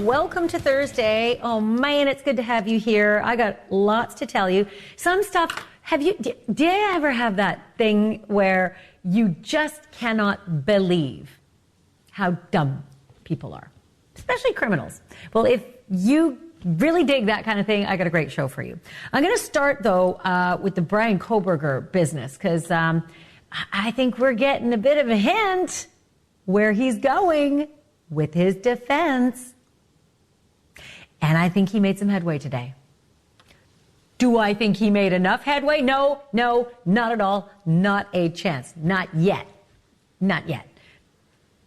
welcome to Thursday. Oh man, it's good to have you here. I got lots to tell you. Some stuff, did you ever have that thing where you just cannot believe how dumb people are, especially criminals? Well, if you really dig that kind of thing, I got a great show for you. I'm going to start, though, with the Brian Kohberger business, because I think we're getting a bit of a hint where he's going with his defense. And I think he made some headway today. Do I think he made enough headway? No, not at all. Not a chance. Not yet. Not yet.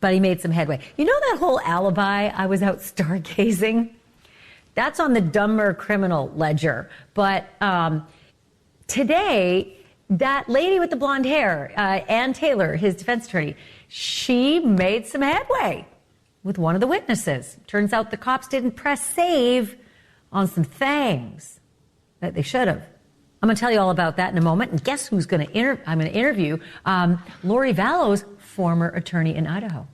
But he made some headway. You know that whole alibi, I was out stargazing? That's on the dumber criminal ledger. But today, that lady with the blonde hair, Ann Taylor, his defense attorney, she made some headway with one of the witnesses. Turns out the cops didn't press save on some things that they should have. I'm going to tell you all about that in a moment. And guess who's going to I'm going to interview Lori Vallow's former attorney in Idaho.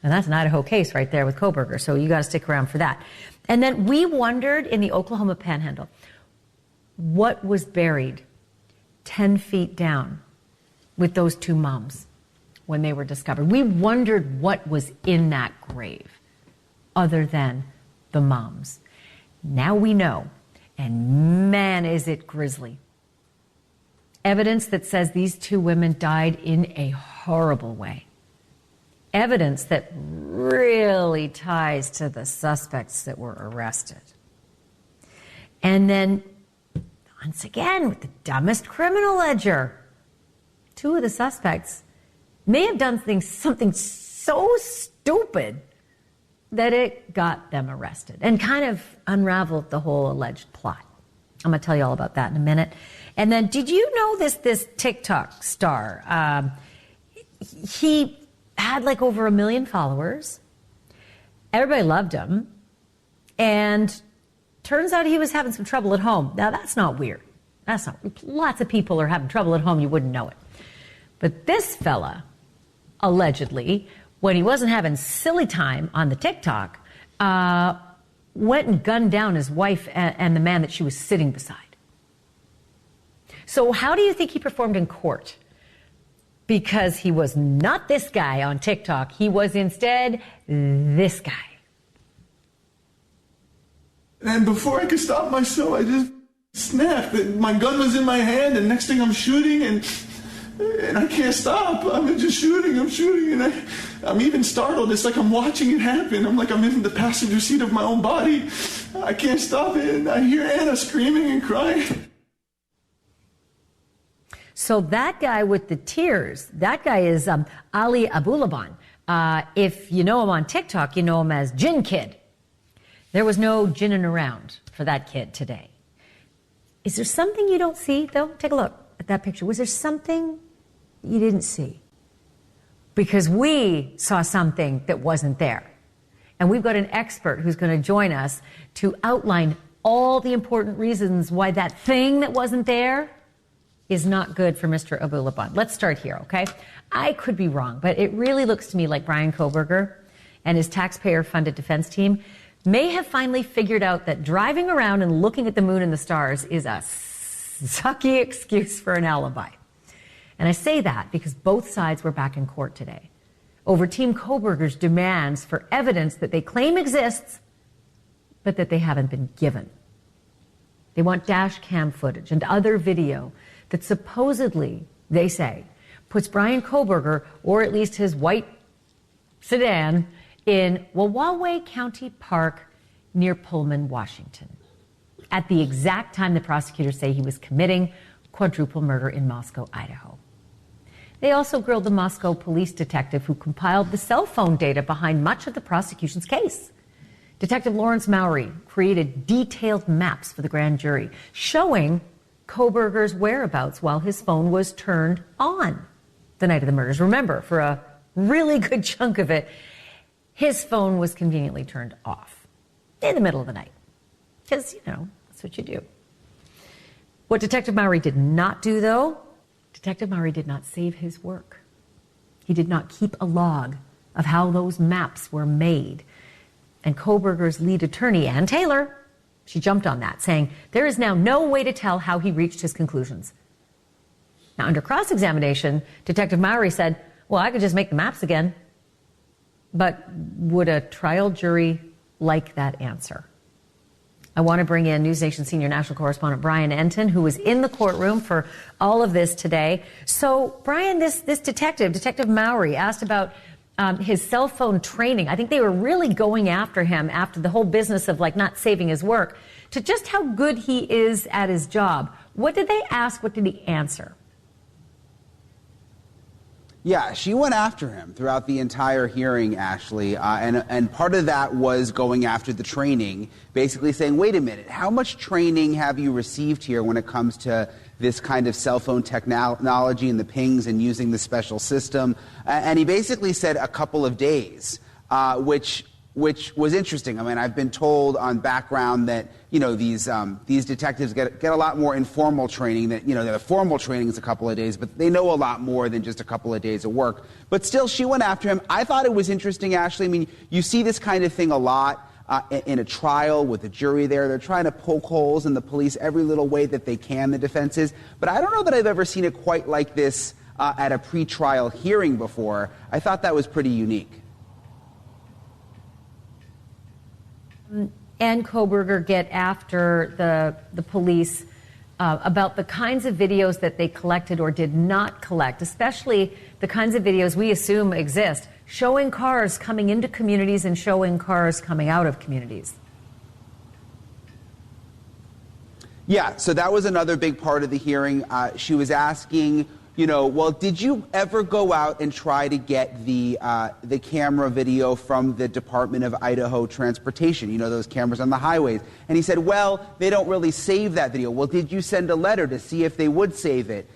And that's an Idaho case right there with Kohberger. So you got to stick around for that. And then we wondered in the Oklahoma Panhandle what was buried 10 feet down with those two moms when they were discovered. We wondered what was in that grave other than the moms. Now we know. And man, is it grisly. Evidence that says these two women died in a horrible way. Evidence that really ties to the suspects that were arrested. And then, once again, with the dumbest criminal ledger, two of the suspects may have done something so stupid that it got them arrested and kind of unraveled the whole alleged plot. I'm going to tell you all about that in a minute. And then, did you know this TikTok star? He had like over 1 million followers. Everybody loved him. And turns out he was having some trouble at home. Now, that's not weird. Lots of people are having trouble at home. You wouldn't know it. But this fella, allegedly, when he wasn't having silly time on the TikTok, went and gunned down his wife and the man that she was sitting beside. So how do you think he performed in court? Because he was not this guy on TikTok. He was instead this guy. And before I could stop myself, I just snapped. My gun was in my hand, and next thing I'm shooting, and I can't stop. I'm just shooting, and I'm even startled. It's like I'm watching it happen. I'm like I'm in the passenger seat of my own body. I can't stop it, and I hear Anna screaming and crying. So that guy with the tears, that guy is Ali Abulaban. If you know him on TikTok, you know him as Gin Kid. There was no ginning around for that kid today. Is there something you don't see, though? Take a look at that picture. Was there something you didn't see? Because we saw something that wasn't there. And we've got an expert who's going to join us to outline all the important reasons why that thing that wasn't there is not good for Mr. Abulaban. Let's start here, okay? I could be wrong, but it really looks to me like Brian Kohberger and his taxpayer-funded defense team may have finally figured out that driving around and looking at the moon and the stars is a sucky excuse for an alibi. And I say that because both sides were back in court today over Team Kohberger's demands for evidence that they claim exists, but that they haven't been given. They want dash cam footage and other video that supposedly, they say, puts Brian Kohberger, or at least his white sedan, in Wawaway County Park near Pullman, Washington, at the exact time the prosecutors say he was committing quadruple murder in Moscow, Idaho. They also grilled the Moscow police detective who compiled the cell phone data behind much of the prosecution's case. Detective Lawrence Mowry created detailed maps for the grand jury showing Kohberger's whereabouts while his phone was turned on the night of the murders. Remember, for a really good chunk of it, his phone was conveniently turned off in the middle of the night. Because, that's what you do. What Detective Mowry did not do, though, Detective Mowry did not save his work. He did not keep a log of how those maps were made. And Kohberger's lead attorney, Ann Taylor, she jumped on that, saying, there is now no way to tell how he reached his conclusions. Now, under cross-examination, Detective Mowry said, well, I could just make the maps again. But would a trial jury like that answer? I want to bring in NewsNation senior national correspondent Brian Enton, who was in the courtroom for all of this today. So, Brian, this Detective Mowry, asked about his cell phone training. I think they were really going after him after the whole business of not saving his work, to just how good he is at his job. What did they ask? What did he answer? Yeah, she went after him throughout the entire hearing, Ashleigh, and part of that was going after the training, basically saying, wait a minute, how much training have you received here when it comes to this kind of cell phone technology and the pings and using the special system? And he basically said a couple of days, which was interesting. I mean, I've been told on background that, these detectives get a lot more informal training, that, the formal training is a couple of days, but they know a lot more than just a couple of days of work. But still, she went after him. I thought it was interesting, Ashleigh. I mean, you see this kind of thing a lot in a trial with a jury there. They're trying to poke holes in the police every little way that they can, the defense is. But I don't know that I've ever seen it quite like this at a pretrial hearing before. I thought that was pretty unique. And Kohberger get after the police about the kinds of videos that they collected or did not collect, especially the kinds of videos we assume exist, showing cars coming into communities and showing cars coming out of communities. Yeah, so that was another big part of the hearing. She was asking, well, did you ever go out and try to get the camera video from the Department of Idaho Transportation, those cameras on the highways? And he said, well, they don't really save that video. Well, did you send a letter to see if they would save it?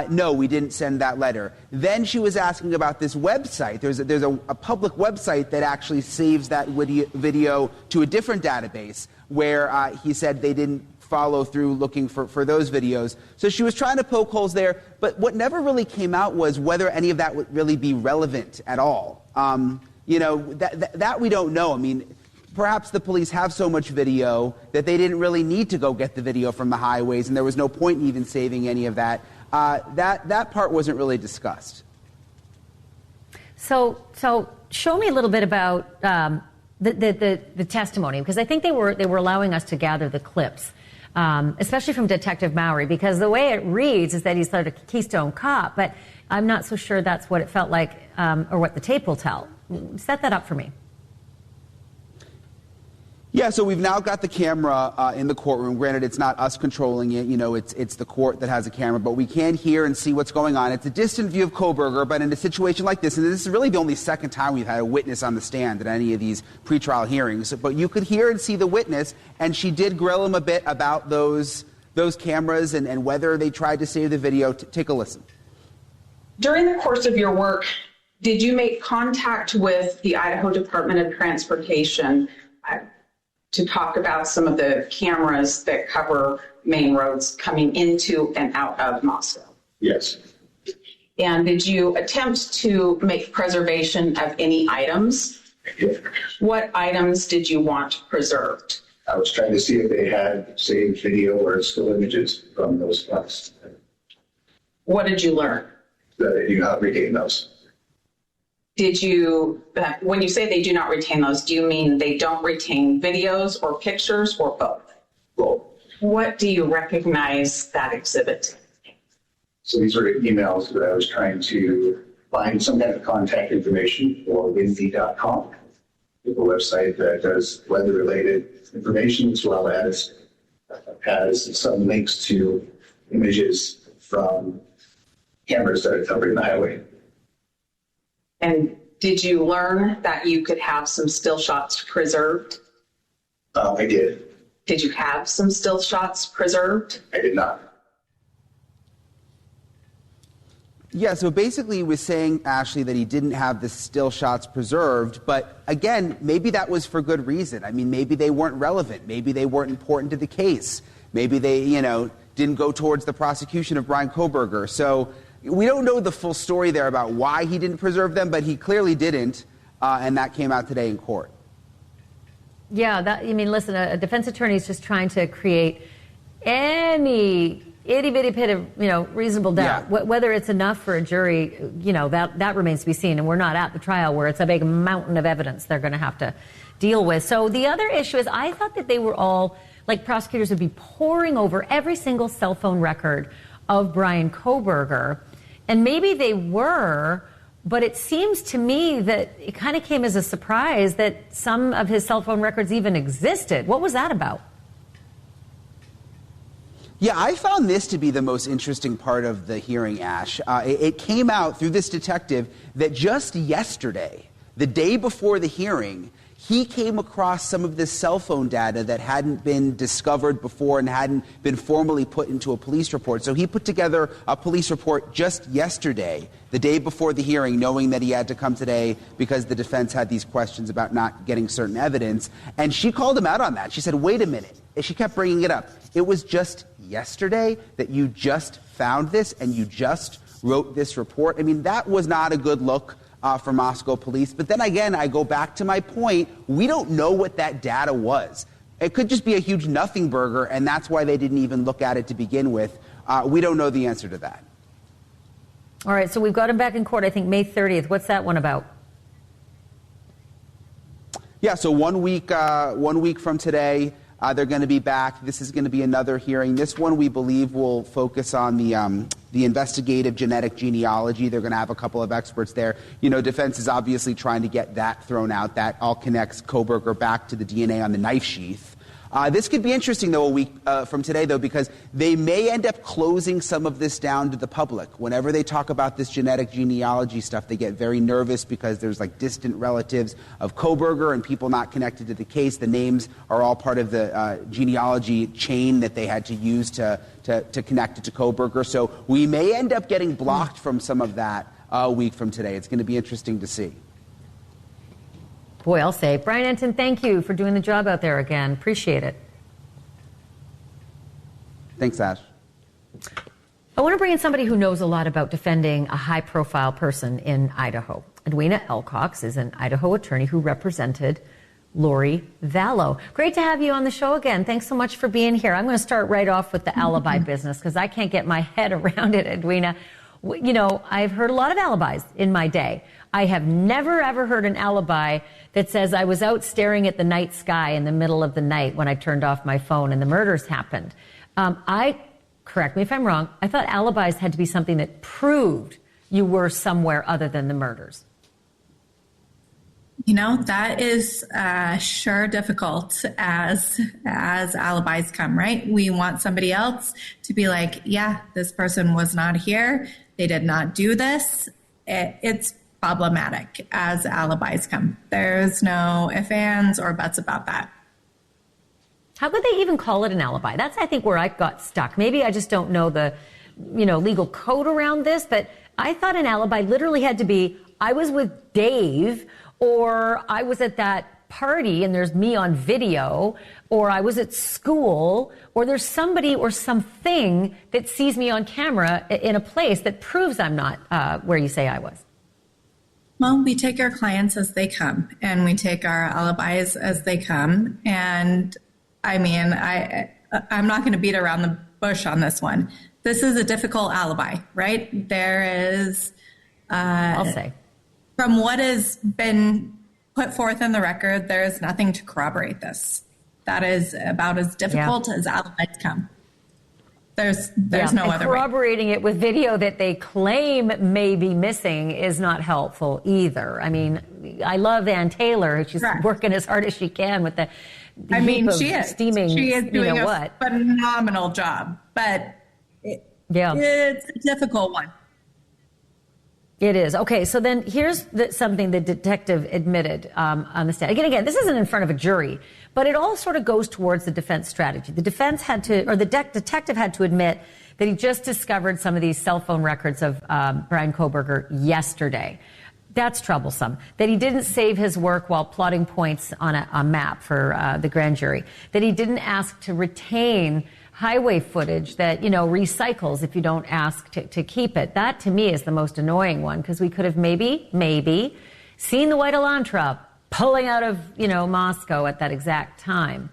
No, we didn't send that letter. Then she was asking about this website. There's a public website that actually saves that video to a different database where he said they didn't follow through looking for those videos. So she was trying to poke holes there, but what never really came out was whether any of that would really be relevant at all. That we don't know. I mean, perhaps the police have so much video that they didn't really need to go get the video from the highways, and there was no point in even saving any of that. That part wasn't really discussed. So show me a little bit about the testimony, because I think they were allowing us to gather the clips. Especially from Detective Mowry, because the way it reads is that he's sort of a Keystone Cop, but I'm not so sure that's what it felt like or what the tape will tell. Set that up for me. Yeah, so we've now got the camera in the courtroom. Granted, it's not us controlling it. It's the court that has a camera, but we can hear and see what's going on. It's a distant view of Kohberger, but in a situation like this, and this is really the only second time we've had a witness on the stand at any of these pretrial hearings, but you could hear and see the witness, and she did grill him a bit about those cameras and whether they tried to save the video. Take a listen. During the course of your work, did you make contact with the Idaho Department of Transportation to talk about some of the cameras that cover main roads coming into and out of Moscow? Yes. And did you attempt to make preservation of any items? Yeah. What items did you want preserved? I was trying to see if they had saved video or still images from those files. What did you learn? That they do not retain those. Did you, when you say they do not retain those, do you mean they don't retain videos or pictures or both? Both. What do you recognize that exhibit? So these are emails that I was trying to find some kind of contact information for windy.com, a website that does weather-related information, as well as has some links to images from cameras that are covering the highway. And did you learn that you could have some still shots preserved? I did. Did you have some still shots preserved? I did not. Yeah, so basically he was saying, Ashleigh, that he didn't have the still shots preserved, but again, maybe that was for good reason. I mean, maybe they weren't relevant. Maybe they weren't important to the case. Maybe they, didn't go towards the prosecution of Brian Kohberger. So we don't know the full story there about why he didn't preserve them, but he clearly didn't, and that came out today in court. Yeah, listen, a defense attorney is just trying to create any itty-bitty bit of, reasonable doubt. Yeah. Whether it's enough for a jury, that remains to be seen. And we're not at the trial where it's a big mountain of evidence they're going to have to deal with. So the other issue is I thought that they were all, like prosecutors would be poring over every single cell phone record of Brian Kohberger. And maybe they were, but it seems to me that it kind of came as a surprise that some of his cell phone records even existed. What was that about? Yeah, I found this to be the most interesting part of the hearing, Ash. It came out through this detective that just yesterday, the day before the hearing, he came across some of this cell phone data that hadn't been discovered before and hadn't been formally put into a police report. So he put together a police report just yesterday, the day before the hearing, knowing that he had to come today because the defense had these questions about not getting certain evidence. And she called him out on that. She said, wait a minute. And she kept bringing it up. It was just yesterday that you just found this and you just wrote this report. I mean, that was not a good look for Moscow police. But then again, I go back to my point. We don't know what that data was. It could just be a huge nothing burger, and that's why they didn't even look at it to begin with. We don't know the answer to that. All right, so we've got him back in court, I think, May 30th. What's that one about? Yeah, so 1 week from today, they're going to be back. This is going to be another hearing. This one, we believe, will focus on the investigative genetic genealogy. They're going to have a couple of experts there. Defense is obviously trying to get that thrown out. That all connects Kohberger back to the DNA on the knife sheath. This could be interesting, though, a week from today, though, because they may end up closing some of this down to the public. Whenever they talk about this genetic genealogy stuff, they get very nervous because there's distant relatives of Kohberger and people not connected to the case. The names are all part of the genealogy chain that they had to use to connect it to Kohberger. So we may end up getting blocked from some of that a week from today. It's going to be interesting to see. Boy, I'll say. Brian Entin, thank you for doing the job out there again. Appreciate it. Thanks, Ash. I want to bring in somebody who knows a lot about defending a high-profile person in Idaho. Edwina Elcox is an Idaho attorney who represented Lori Vallow. Great to have you on the show again. Thanks so much for being here. I'm going to start right off with the alibi business because I can't get my head around it, Edwina. I've heard a lot of alibis in my day. I have never, ever heard an alibi that says I was out staring at the night sky in the middle of the night when I turned off my phone and the murders happened. Correct me if I'm wrong, I thought alibis had to be something that proved you were somewhere other than the murders. That is sure difficult as alibis come, right? We want somebody else to be like, yeah, this person was not here. They did not do this. It's problematic as alibis come. There's no ifs, ands, or buts about that. How could they even call it an alibi? That's, I think, where I got stuck. Maybe I just don't know the, legal code around this, but I thought an alibi literally had to be, I was with Dave, or I was at that party and there's me on video, or I was at school, or there's somebody or something that sees me on camera in a place that proves I'm not where you say I was. Well, we take our clients as they come, and we take our alibis as they come. And I'm not going to beat around the bush on this one. This is a difficult alibi, right? There is, I'll say, from what has been put forth in the record, there is nothing to corroborate this. That is about as difficult as alibis come. There's no other way. Corroborating it with video that they claim may be missing is not helpful either. I mean, I love Ann Taylor. She's working as hard as she can with the she is. Steaming, she is doing a phenomenal job, but it's a difficult one. It is. Okay, so then here's something the detective admitted on the stand. Again, this isn't in front of a jury, but it all sort of goes towards the defense strategy. The defense had to, or the detective had to admit that he just discovered some of these cell phone records of Brian Kohberger yesterday. That's troublesome. That he didn't save his work while plotting points on a map for the grand jury. That he didn't ask to retain highway footage that, recycles if you don't ask to keep it. That, to me, is the most annoying one, because we could have maybe seen the white Elantra pulling out of, Moscow at that exact time.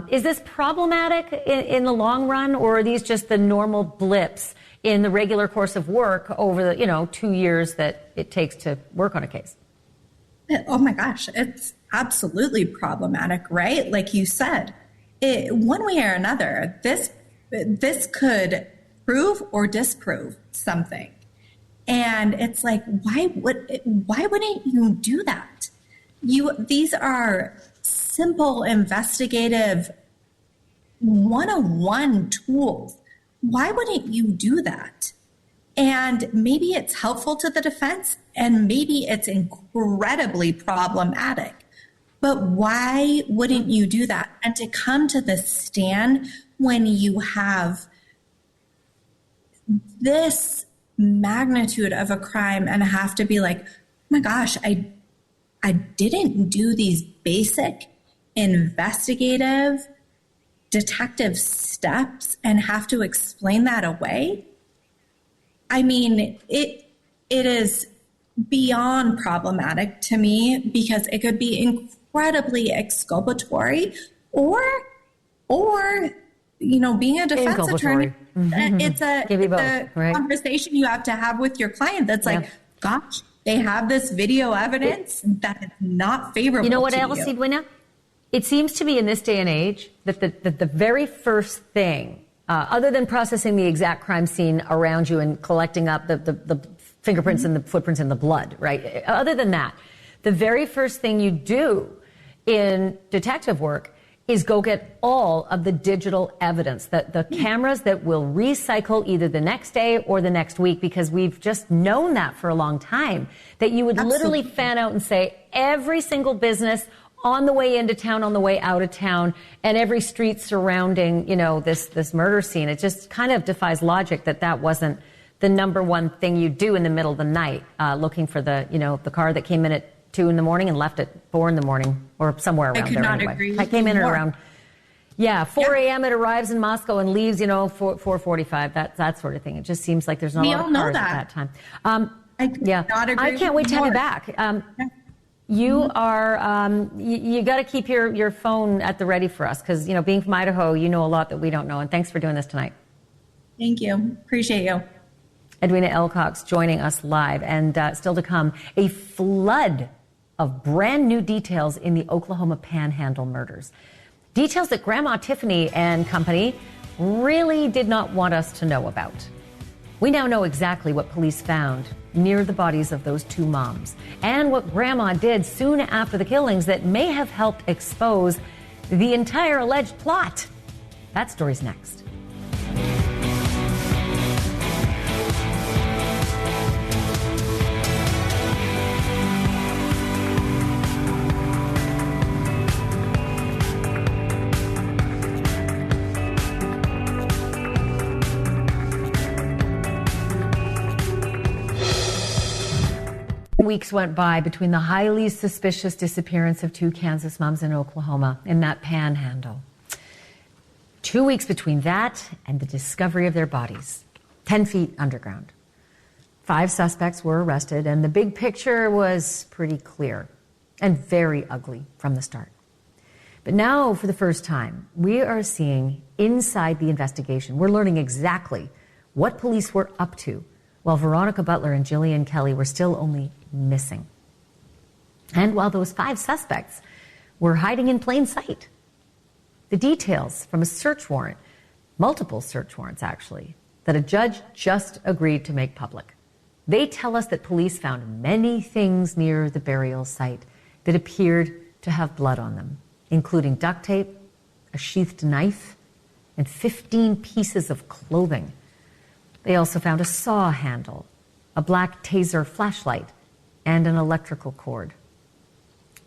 Is this problematic in the long run, or are these just the normal blips in the regular course of work over the, 2 years that it takes to work on a case? Oh my gosh, it's absolutely problematic, right? Like you said, one way or another, this could prove or disprove something. And it's like, why wouldn't you do that? These are simple investigative 101 tools. Why wouldn't you do that? And maybe it's helpful to the defense, and maybe it's incredibly problematic. But why wouldn't you do that? And to come to the stand when you have this magnitude of a crime and have to be like, oh my gosh, I didn't do these basic investigative detective steps and have to explain that away. I mean, it is beyond problematic to me, because it could be incredibly exculpatory or being a defense attorney, it's a conversation you have to have with your client that's like, gosh, they have this video evidence that is not favorable to you. You know what else, Edwina? It seems to be in this day and age that the very first thing, other than processing the exact crime scene around you and collecting up the fingerprints and the footprints and the blood, right? Other than that, the very first thing you do in detective work is go get all of the digital evidence, the cameras that will recycle either the next day or the next week, because we've just known that for a long time, that you would literally fan out and say every single business on the way into town, on the way out of town, and every street surrounding, this murder scene. It just kind of defies logic that wasn't the number one thing you do in the middle of the night, looking for the car that came in at 2 a.m. and left at 4 a.m. or somewhere around there. I could not agree with you. I came in at around 4 a.m. It arrives in Moscow and leaves 4:45. That sort of thing. It just seems like there's not a lot of cars at that time. I could not agree. I can't wait to have you back. You are you got to keep your phone at the ready for us, because being from Idaho, you know a lot that we don't know. And thanks for doing this tonight. Thank you. Appreciate you. Edwina Elcox joining us live, and still to come, a flood of brand new details in the Oklahoma Panhandle murders. Details that Grandma Tiffany and company really did not want us to know about. We now know exactly what police found near the bodies of those two moms, and what Grandma did soon after the killings that may have helped expose the entire alleged plot. That story's next. Weeks went by between the highly suspicious disappearance of two Kansas moms in Oklahoma in that Panhandle. 2 weeks between that and the discovery of their bodies, 10 feet underground. 5 suspects were arrested, and the big picture was pretty clear and very ugly from the start. But now, for the first time, we are seeing inside the investigation. We're learning exactly what police were up to while Veronica Butler and Jillian Kelly were still only missing. And while those 5 suspects were hiding in plain sight. The details from a search warrant, multiple search warrants actually, that a judge just agreed to make public. They tell us that police found many things near the burial site that appeared to have blood on them, including duct tape, a sheathed knife, and 15 pieces of clothing. They also found a saw handle, a black taser flashlight, and an electrical cord.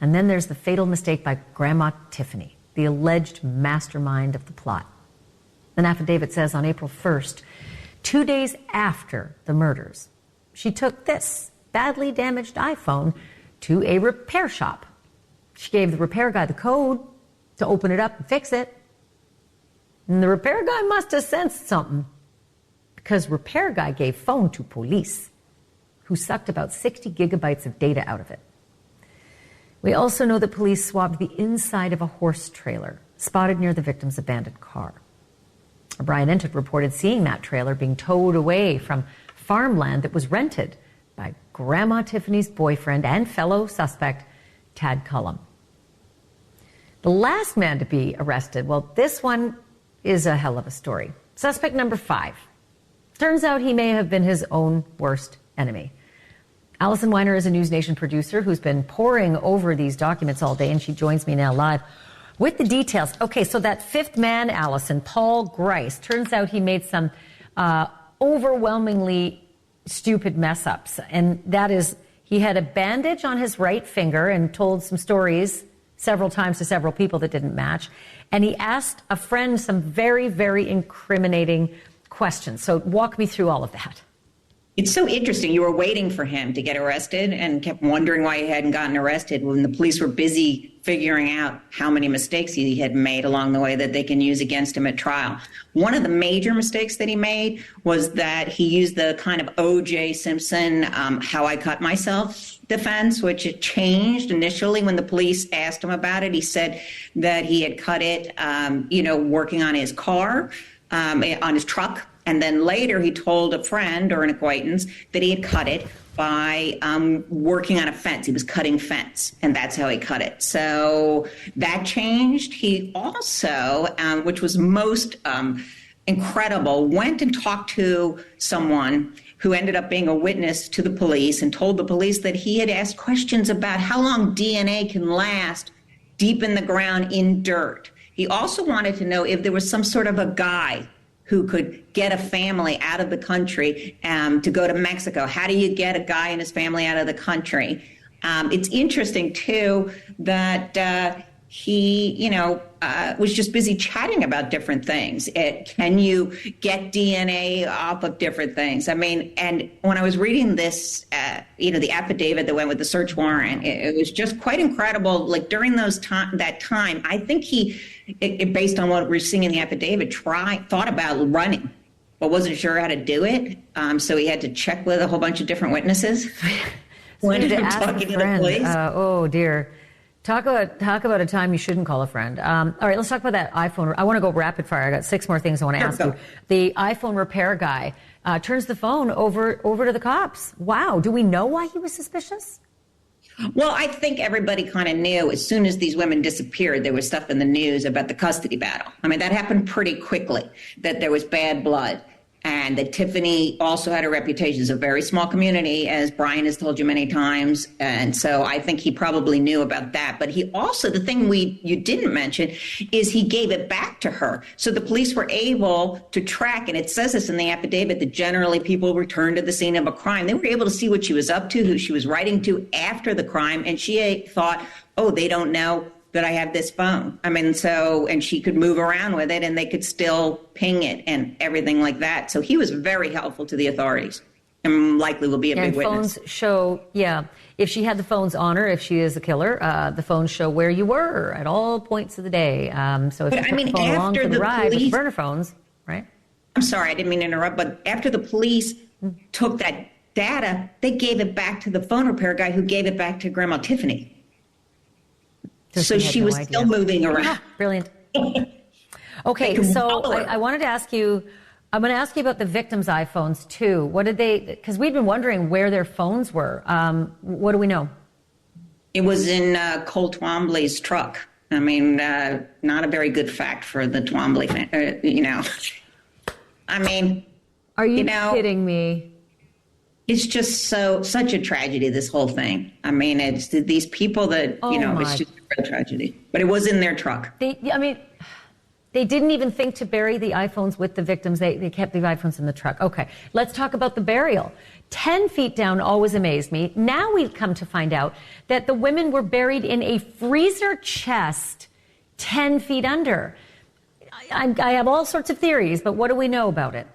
And then there's the fatal mistake by Grandma Tiffany, the alleged mastermind of the plot. An affidavit says on April 1st, 2 days after the murders, she took this badly damaged iPhone to a repair shop. She gave the repair guy the code to open it up and fix it. And the repair guy must have sensed something, because repair guy gave phone to police, who sucked about 60 gigabytes of data out of it. We also know that police swabbed the inside of a horse trailer spotted near the victim's abandoned car. Brian Entet reported seeing that trailer being towed away from farmland that was rented by Grandma Tiffany's boyfriend and fellow suspect, Tad Cullum. The last man to be arrested, well, this one is a hell of a story. Suspect number 5. Turns out he may have been his own worst enemy. Allison Weiner is a NewsNation producer who's been poring over these documents all day, and she joins me now live with the details. Okay, so that 5th man, Allison, Paul Grice, turns out he made some overwhelmingly stupid mess-ups, and that is he had a bandage on his right finger and told some stories several times to several people that didn't match, and he asked a friend some very, very incriminating questions. So walk me through all of that. It's so interesting. You were waiting for him to get arrested and kept wondering why he hadn't gotten arrested when the police were busy figuring out how many mistakes he had made along the way that they can use against him at trial. One of the major mistakes that he made was that he used the kind of O.J. Simpson, how I cut myself defense, which it changed initially when the police asked him about it. He said that he had cut it, working on his car, on his truck. And then later he told a friend or an acquaintance that he had cut it by working on a fence. He was cutting fence, and that's how he cut it. So that changed. He also, which was most incredible, went and talked to someone who ended up being a witness to the police and told the police that he had asked questions about how long DNA can last deep in the ground in dirt. He also wanted to know if there was some sort of a guy who could get a family out of the country to go to Mexico. How do you get a guy and his family out of the country? It's interesting, too, that he, was just busy chatting about different things. Can you get DNA off of different things? I mean, and when I was reading this, the affidavit that went with the search warrant, it was just quite incredible. Like during that time, I think he, based on what we're seeing in the affidavit, thought about running, but wasn't sure how to do it. So he had to check with a whole bunch of different witnesses. When to ask a friend. Oh dear. Talk about a time you shouldn't call a friend. All right, let's talk about that iPhone. I want to go rapid fire. I got 6 more things I want to ask you. The iPhone repair guy turns the phone over to the cops. Wow. Do we know why he was suspicious? Well, I think everybody kind of knew as soon as these women disappeared, there was stuff in the news about the custody battle. I mean, that happened pretty quickly, that there was bad blood. And that Tiffany also had a reputation. It's a very small community, as Brian has told you many times. And so I think he probably knew about that. But he also, the thing you didn't mention is he gave it back to her. So the police were able to track, and it says this in the affidavit, that generally people return to the scene of a crime. They were able to see what she was up to, who she was writing to after the crime. And she thought, oh, they don't know that I have this phone. I mean, and she could move around with it and they could still ping it and everything like that. So he was very helpful to the authorities and likely will be a big witness. Phones show, if she had the phones on her, if she is a killer, the phones show where you were at all points of the day. So if you took the phone along for the ride with burner phones, right? I'm sorry, I didn't mean to interrupt, but after the police took that data, they gave it back to the phone repair guy who gave it back to Grandma Tiffany. So she was still moving around. Ah, brilliant. Okay, so I wanted to ask you, I'm going to ask you about the victims' iPhones too. What did because we've been wondering where their phones were. What do we know? It was in Cole Twombly's truck. I mean, not a very good fact for the Twombly fan, I mean. Are you kidding me? It's just such a tragedy, this whole thing. I mean, it's these people that, it's just a real tragedy. But it was in their truck. They didn't even think to bury the iPhones with the victims. They kept the iPhones in the truck. Okay, let's talk about the burial. 10 feet down always amazed me. Now we've come to find out that the women were buried in a freezer chest 10 feet under. I have all sorts of theories, but what do we know about it?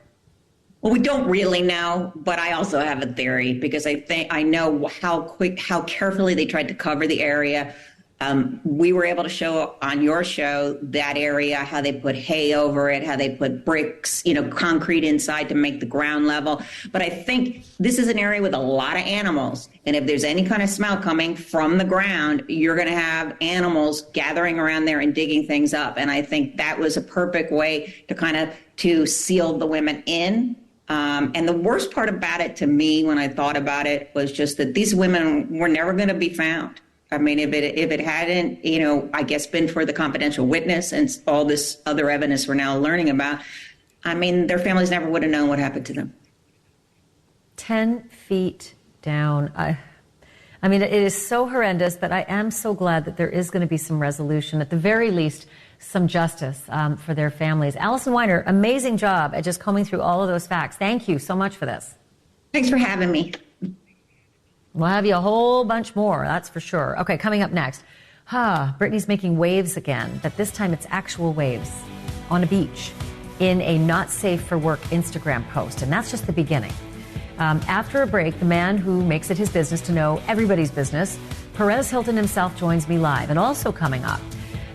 Well, we don't really know, but I also have a theory because I know how carefully they tried to cover the area. We were able to show on your show that area, how they put hay over it, how they put bricks, concrete inside to make the ground level. But I think this is an area with a lot of animals. And if there's any kind of smell coming from the ground, you're going to have animals gathering around there and digging things up. And I think that was a perfect way to seal the women in. And the worst part about it to me, when I thought about it, was just that these women were never going to be found. I mean, if it hadn't, I guess been for the confidential witness and all this other evidence we're now learning about, I mean, their families never would have known what happened to them. 10 feet down. I mean, it is so horrendous, but I am so glad that there is going to be some resolution, at the very least, some justice for their families. Alison Weiner, amazing job at just combing through all of those facts. Thank you so much for this. Thanks for having me. We'll have you a whole bunch more, that's for sure. Okay, coming up next. Britney's making waves again, but this time it's actual waves on a beach in a not safe for work Instagram post, and that's just the beginning. After a break, the man who makes it his business to know everybody's business, Perez Hilton himself, joins me live. And also coming up,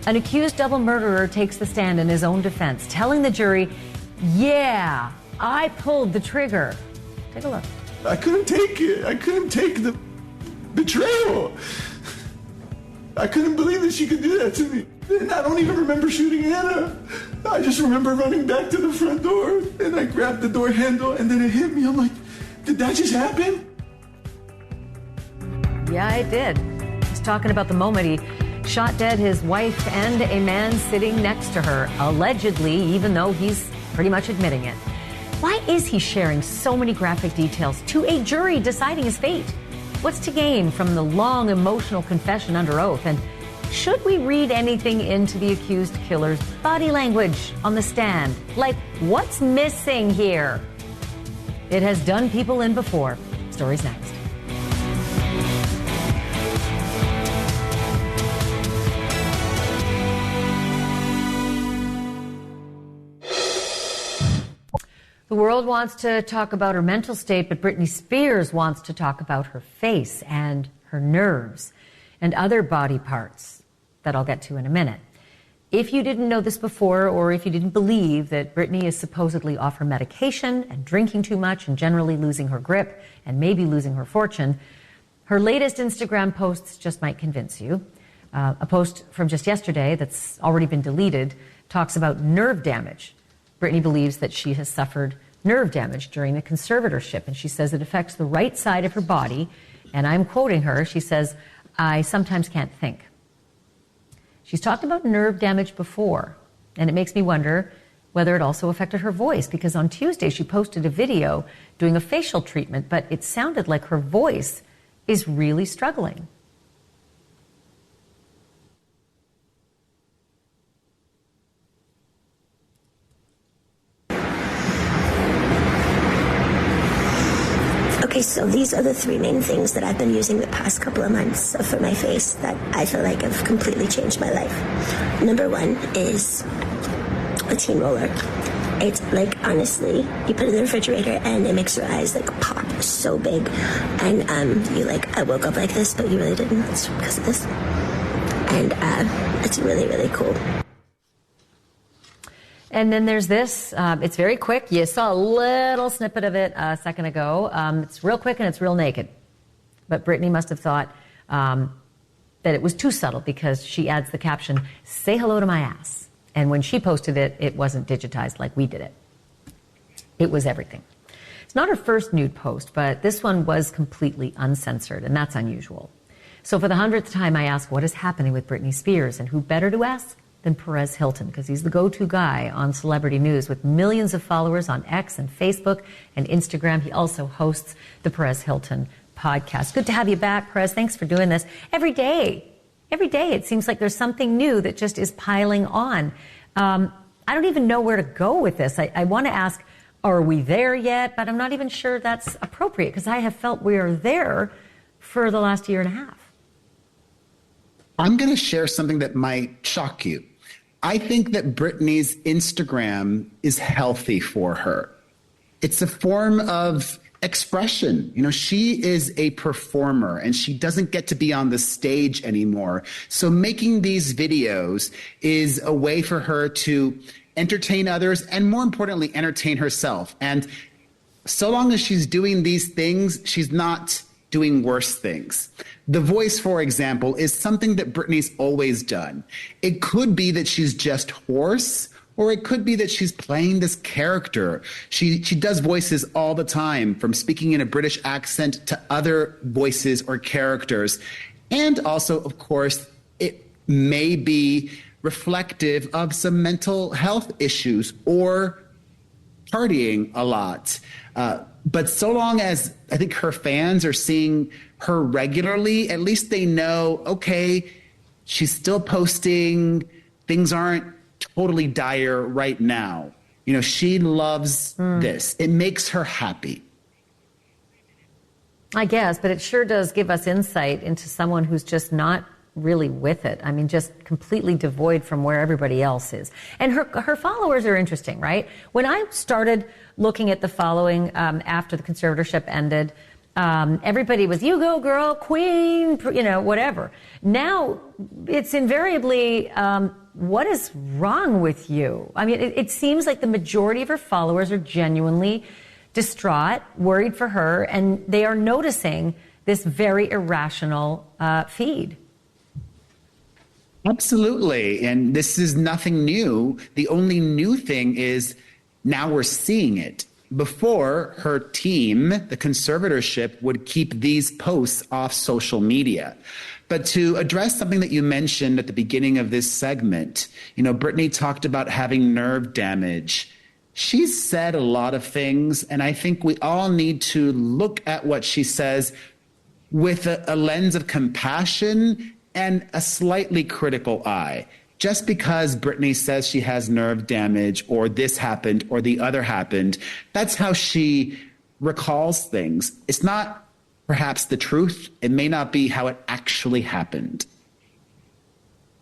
an accused double murderer takes the stand in his own defense, telling the jury, yeah, I pulled the trigger. Take a look. I couldn't take it. I couldn't take the betrayal. I couldn't believe that she could do that to me. And I don't even remember shooting Anna. I just remember running back to the front door, and I grabbed the door handle, and then it hit me. I'm like, did that just happen? Yeah, it did. He's talking about the moment he shot dead his wife and a man sitting next to her, allegedly, even though he's pretty much admitting it. Why is he sharing so many graphic details to a jury deciding his fate? What's to gain from the long emotional confession under oath? And should we read anything into the accused killer's body language on the stand? Like, what's missing here? It has done people in before. Stories next. The world wants to talk about her mental state, but Britney Spears wants to talk about her face and her nerves and other body parts that I'll get to in a minute. If you didn't know this before, or if you didn't believe that Britney is supposedly off her medication and drinking too much and generally losing her grip and maybe losing her fortune, her latest Instagram posts just might convince you. A post from just yesterday that's already been deleted talks about nerve damage. Britney believes that she has suffered nerve damage during the conservatorship, and she says it affects the right side of her body. And I'm quoting her. She says, I sometimes can't think. She's talked about nerve damage before, and it makes me wonder whether it also affected her voice, because on Tuesday she posted a video doing a facial treatment, but it sounded like her voice is really struggling. Okay, so these are the three main things that I've been using the past couple of months for my face that I feel like have completely changed my life. Number one is a teen roller. It's like, honestly, you put it in the refrigerator and it makes your eyes like pop so big. And you like, I woke up like this, but you really didn't. It's because of this. And it's really, really cool. And then there's this. It's very quick. You saw a little snippet of it a second ago. It's real quick and it's real naked. But Britney must have thought that it was too subtle, because she adds the caption, "Say hello to my ass." And when she posted it, it wasn't digitized like we did it. It was everything. It's not her first nude post, but this one was completely uncensored, and that's unusual. So for the 100th time, I ask, what is happening with Britney Spears? And who better to ask than Perez Hilton, because he's the go-to guy on celebrity news with millions of followers on X and Facebook and Instagram. He also hosts the Perez Hilton podcast. Good to have you back, Perez. Thanks for doing this. Every day it seems like there's something new that just is piling on. I don't even know where to go with this. I want to ask, are we there yet? But I'm not even sure that's appropriate, because I have felt we are there for the last year and a half. I'm going to share something that might shock you. I think that Britney's Instagram is healthy for her. it's a form of expression. You know, she is a performer and she doesn't get to be on the stage anymore. So making these videos is a way for her to entertain others and, more importantly, entertain herself. And so long as she's doing these things, she's not doing worse things. The voice, for example, is something that Britney's always done. It could be that she's just hoarse, or it could be that she's playing this character. She does voices all the time, from speaking in a British accent to other voices or characters. And also, of course, it may be reflective of some mental health issues or partying a lot. But so long as I think her fans are seeing her regularly, at least they know, okay, she's still posting, things aren't totally dire right now. You know, she loves this. It makes her happy. I guess, but it sure does give us insight into someone who's just not really with it. I mean, just completely devoid from where everybody else is. And her followers are interesting, right? When I started looking at the following after the conservatorship ended, everybody was, you go girl, queen, you know, whatever. Now it's invariably, what is wrong with you? I mean, it seems like the majority of her followers are genuinely distraught, worried for her, and they are noticing this very irrational feed. Absolutely. And this is nothing new. The only new thing is now we're seeing it. Before, her team, the conservatorship, would keep these posts off social media. But to address something that you mentioned at the beginning of this segment, you know, Britney talked about having nerve damage. She's said a lot of things, and I think we all need to look at what she says with a lens of compassion and a slightly critical eye. Just because Britney says she has nerve damage or this happened or the other happened, that's how she recalls things. It's not perhaps the truth. It may not be how it actually happened.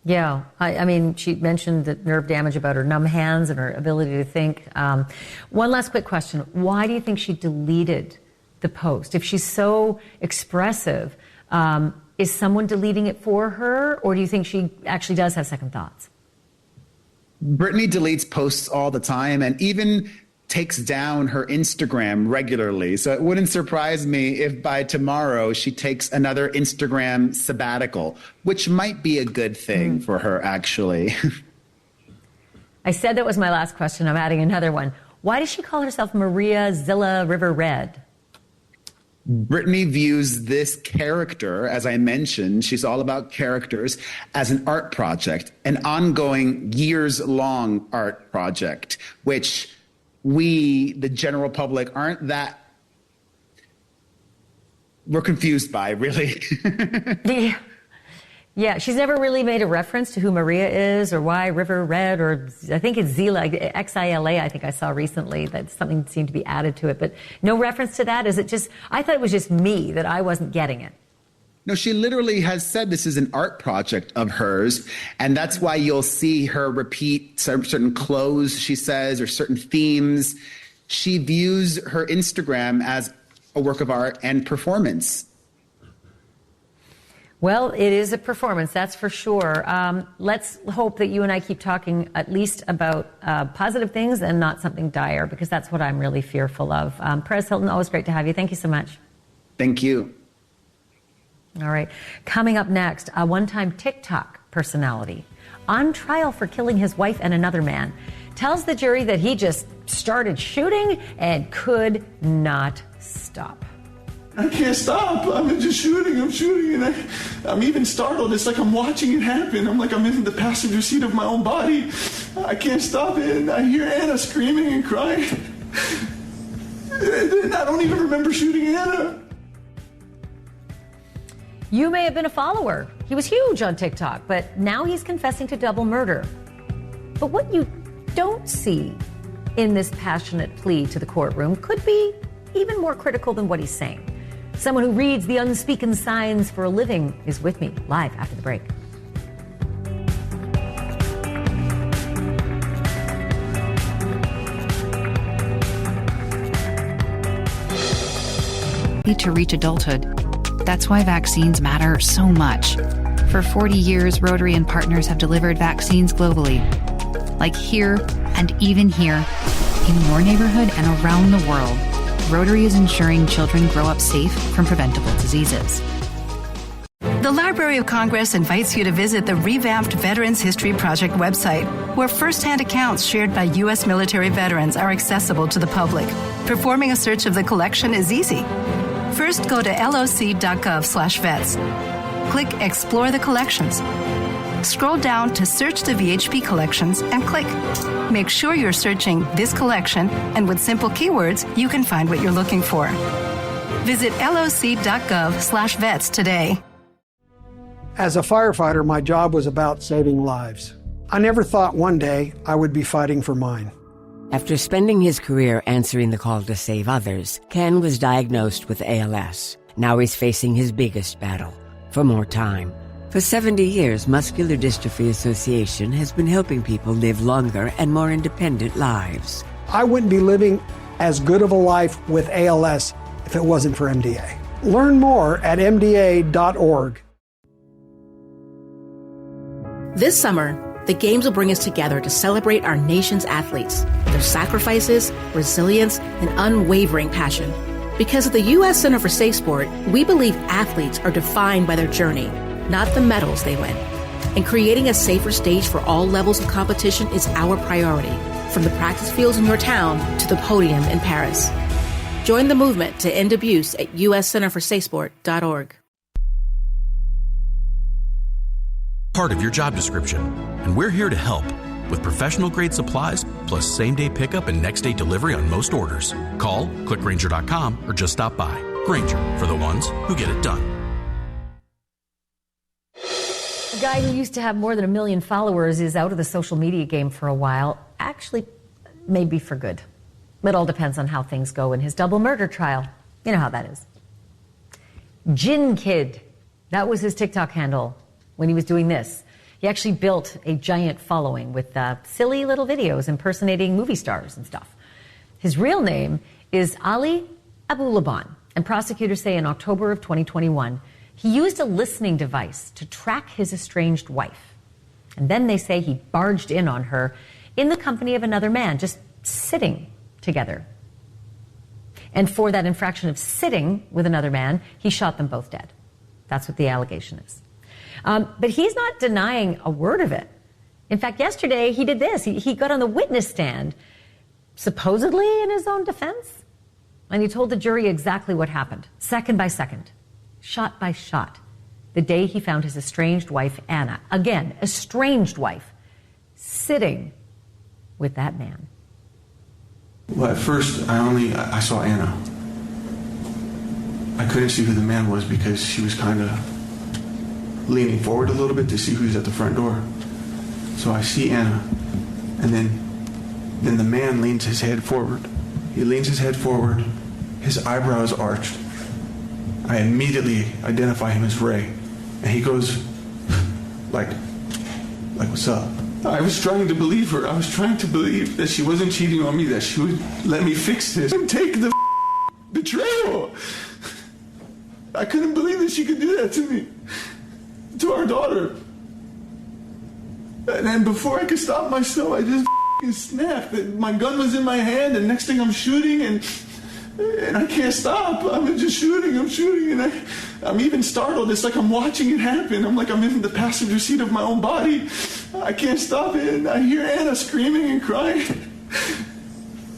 Yeah, I mean, she mentioned the nerve damage about her numb hands and her ability to think. One last quick question. Why do you think she deleted the post? If she's so expressive, is someone deleting it for her, or do you think she actually does have second thoughts? Britney deletes posts all the time and even takes down her Instagram regularly. So it wouldn't surprise me if by tomorrow she takes another Instagram sabbatical, which might be a good thing for her, actually. I said that was my last question. I'm adding another one. Why does she call herself Maria Zilla River Red? Britney views this character, as I mentioned, she's all about characters, as an art project, an ongoing, years-long art project, which we, the general public, we're confused by, really. Yeah, she's never really made a reference to who Maria is or why River Red, or I think it's Zila, X-I-L-A, I think I saw recently that something seemed to be added to it, but no reference to that. Is it just, I thought it was just me that I wasn't getting it. No, she literally has said this is an art project of hers, and that's why you'll see her repeat certain clothes, she says, or certain themes. She views her Instagram as a work of art and performance. Well, it is a performance, that's for sure. Let's hope that you and I keep talking at least about positive things and not something dire, because that's what I'm really fearful of. Perez Hilton, always great to have you. Thank you so much. Thank you. All right. Coming up next, a one-time TikTok personality on trial for killing his wife and another man tells the jury that he just started shooting and could not stop. I can't stop. I'm just shooting, and I'm even startled. It's like I'm watching it happen. I'm in the passenger seat of my own body. I can't stop it, and I hear Anna screaming and crying. And I don't even remember shooting Anna. You may have been a follower. He was huge on TikTok, but now he's confessing to double murder. But what you don't see in this passionate plea to the courtroom could be even more critical than what he's saying. Someone who reads the unspoken signs for a living is with me live after the break. likely to reach adulthood. That's why vaccines matter so much. For 40 years, Rotary and partners have delivered vaccines globally. Like here and even here, in your neighborhood and around the world, Rotary is ensuring children grow up safe from preventable diseases. The Library of Congress invites you to visit the revamped Veterans History Project website, where firsthand accounts shared by U.S. military veterans are accessible to the public. Performing a search of the collection is easy. First, go to loc.gov/vets. Click Explore the Collections. Scroll down to Search the VHP Collections and click. Make sure you're searching this collection, and with simple keywords, you can find what you're looking for. Visit loc.gov/vets today. As a firefighter, my job was about saving lives. I never thought one day I would be fighting for mine. After spending his career answering the call to save others, Ken was diagnosed with ALS. Now he's facing his biggest battle, for more time. For 70 years, Muscular Dystrophy Association has been helping people live longer and more independent lives. I wouldn't be living as good of a life with ALS if it wasn't for MDA. Learn more at mda.org. This summer, the Games will bring us together to celebrate our nation's athletes, their sacrifices, resilience, and unwavering passion. Because at the U.S. Center for Safe Sport, we believe athletes are defined by their journey, not the medals they win. And creating a safer stage for all levels of competition is our priority, from the practice fields in your town to the podium in Paris. Join the movement to end abuse at uscenterforsafesport.org. Part of your job description, and we're here to help with professional-grade supplies plus same-day pickup and next-day delivery on most orders. Call, clickgrainger.com, or just stop by. Grainger, for the ones who get it done. A guy who used to have more than 1 million followers is out of the social media game for a while. Actually, maybe for good. It all depends on how things go in his double murder trial. You know how that is. Gin Kid, that was his TikTok handle when he was doing this. He actually built a giant following with silly little videos impersonating movie stars and stuff. His real name is Ashleigh Banfield, and prosecutors say in October of 2021, he used a listening device to track his estranged wife. And then they say he barged in on her in the company of another man, just sitting together. And for that infraction of sitting with another man, he shot them both dead. That's what the allegation is. But he's not denying a word of it. In fact, yesterday he did this. He got on the witness stand, supposedly in his own defense, and he told the jury exactly what happened, second by second, shot by shot, the day he found his estranged wife, Anna, again, estranged wife, sitting with that man. Well, at first, I saw Anna. I couldn't see who the man was because she was kind of leaning forward a little bit to see who's at the front door. So I see Anna, and then the man leans his head forward. He leans his head forward, his eyebrows arched. I immediately identify him as Ray, and he goes, like, what's up? I was trying to believe her. I was trying to believe that she wasn't cheating on me, that she would let me fix this and take the betrayal. I couldn't believe that she could do that to me, to our daughter. And then before I could stop myself, I just snapped. My gun was in my hand, and next thing I'm shooting, and I can't stop. I'm just shooting, and I'm even startled. It's like I'm watching it happen. I'm like I'm in the passenger seat of my own body. I can't stop it, and I hear Anna screaming and crying.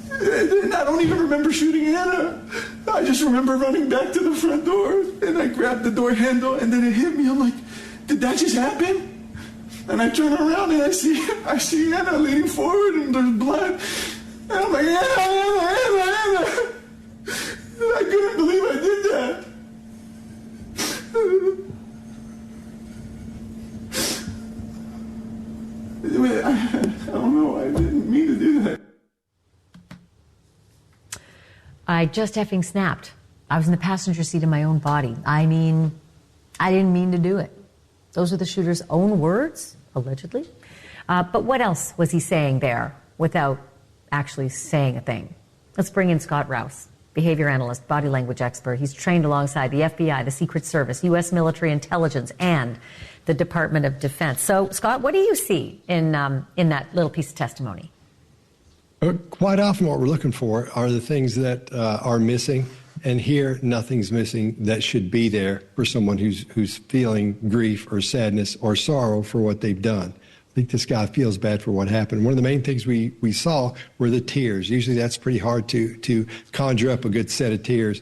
And I don't even remember shooting Anna. I just remember running back to the front door, and I grabbed the door handle, and then it hit me. I'm like, did that just happen? And I turn around, and I see Anna leaning forward, and there's blood. And I'm like, Anna. I couldn't believe I did that. I don't know. I didn't mean to do that. I just effing snapped. I was in the passenger seat of my own body. I mean, I didn't mean to do it. Those are the shooter's own words, allegedly. But what else was he saying there without actually saying a thing? Let's bring in Scott Rouse. behavior analyst, body language expert. He's trained alongside the FBI, the Secret Service, U.S. military intelligence, and the Department of Defense. So, Scott, what do you see in that little piece of testimony? Quite often what we're looking for are the things that are missing. And here, nothing's missing that should be there for someone who's feeling grief or sadness or sorrow for what they've done. I think this guy feels bad for what happened. One of the main things we saw were the tears. Usually that's pretty hard to conjure up a good set of tears.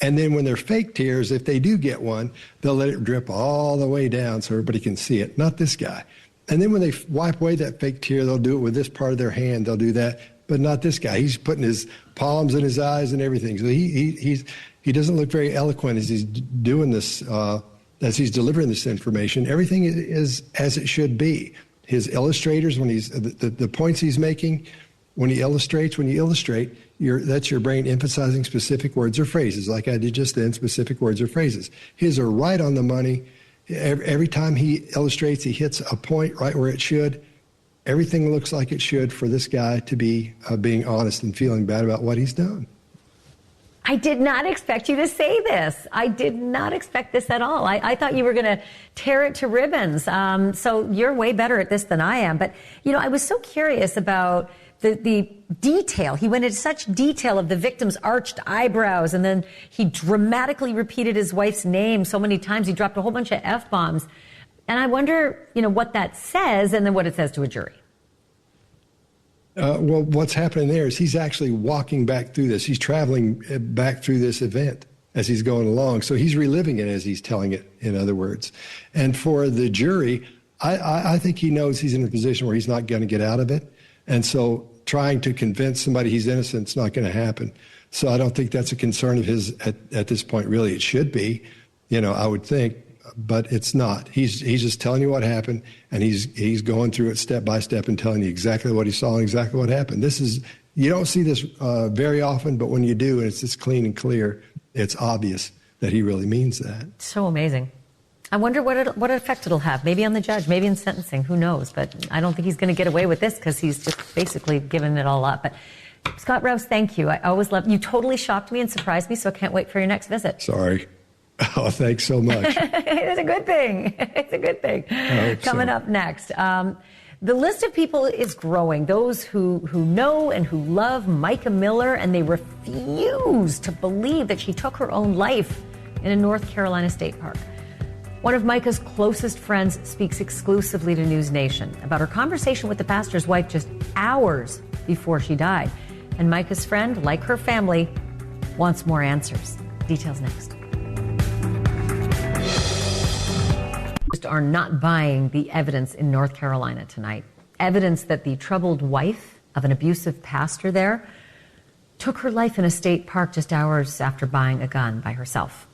And then when they're fake tears, if they do get one, they'll let it drip all the way down so everybody can see it. Not this guy. And then when they wipe away that fake tear, they'll do it with this part of their hand. They'll do that. But not this guy. He's putting his palms in his eyes and everything. So he doesn't look very eloquent as he's doing this, as he's delivering this information. Everything is as it should be. His illustrators, when he's the points he's making, when you illustrate, that's your brain emphasizing specific words or phrases, like I did just then, specific words or phrases. His are right on the money. Every time he illustrates, he hits a point right where it should. Everything looks like it should for this guy to be being honest and feeling bad about what he's done. I did not expect you to say this. I did not expect this at all. I thought you were going to tear it to ribbons. So you're way better at this than I am. But, I was so curious about the detail. He went into such detail of the victim's arched eyebrows, and then he dramatically repeated his wife's name so many times. He dropped a whole bunch of F-bombs. And I wonder, what that says and then what it says to a jury. Well, what's happening there is he's actually walking back through this. He's traveling back through this event as he's going along. So he's reliving it as he's telling it, in other words. And for the jury, I think he knows he's in a position where he's not going to get out of it. And so trying to convince somebody he's innocent is not going to happen. So I don't think that's a concern of his at this point, really. It should be, I would think. But it's not. He's just telling you what happened, and he's going through it step by step and telling you exactly what he saw and exactly what happened. You don't see this very often, but when you do, and it's just clean and clear, it's obvious that he really means that. So amazing. I wonder what effect it'll have. Maybe on the judge, maybe in sentencing. Who knows? But I don't think he's going to get away with this because he's just basically given it all up. But Scott Rouse, thank you. I always love you. Totally shocked me and surprised me, so I can't wait for your next visit. Sorry. Oh, thanks so much. It's a good thing. It's a good thing. Coming up next, the list of people is growing. Those who know and who love Micah Miller, and they refuse to believe that she took her own life in a North Carolina state park. One of Micah's closest friends speaks exclusively to NewsNation about her conversation with the pastor's wife just hours before she died. And Micah's friend, like her family, wants more answers. Details next. Are not buying the evidence in North Carolina tonight. Evidence that the troubled wife of an abusive pastor there took her life in a state park just hours after buying a gun by herself.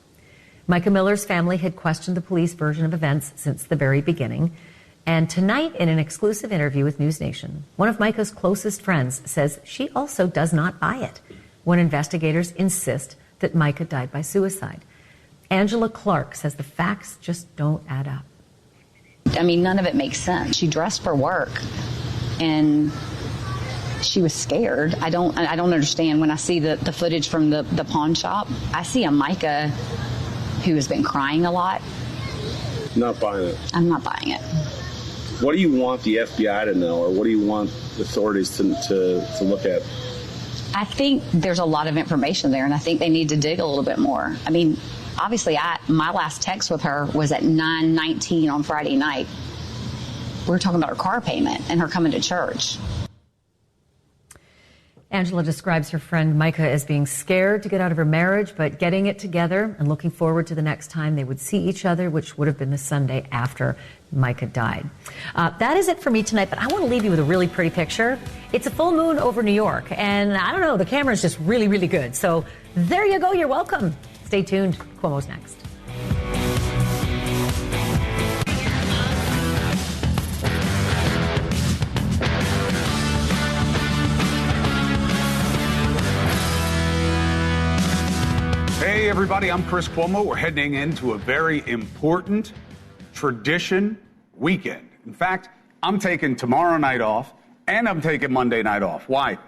Micah Miller's family had questioned the police version of events since the very beginning. And tonight, in an exclusive interview with NewsNation, one of Micah's closest friends says she also does not buy it when investigators insist that Micah died by suicide. Angela Clark says the facts just don't add up. I mean, none of it makes sense. She dressed for work, and she was scared. I don't understand. When I see the footage from the pawn shop, I see a Micah who has been crying a lot. Not buying it. I'm not buying it. What do you want the FBI to know, or what do you want authorities to look at? I think there's a lot of information there, and I think they need to dig a little bit more. I mean, obviously, my last text with her was at 9:19 on Friday night. We were talking about her car payment and her coming to church. Angela describes her friend Micah as being scared to get out of her marriage, but getting it together and looking forward to the next time they would see each other, which would have been the Sunday after Micah died. That is it for me tonight, but I want to leave you with a really pretty picture. It's a full moon over New York, and I don't know, the camera is just really, really good. So there you go. You're welcome. Stay tuned. Cuomo's next. Hey, everybody, I'm Chris Cuomo. We're heading into a very important tradition weekend. In fact, I'm taking tomorrow night off, and I'm taking Monday night off. Why?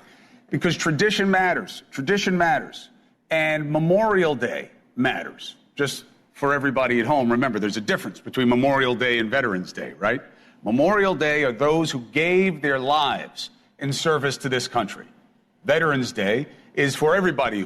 Because tradition matters. Tradition matters. And Memorial Day matters. Just for everybody at home, remember, there's a difference between Memorial Day and Veterans Day, right? Memorial Day are those who gave their lives in service to this country. Veterans Day is for everybody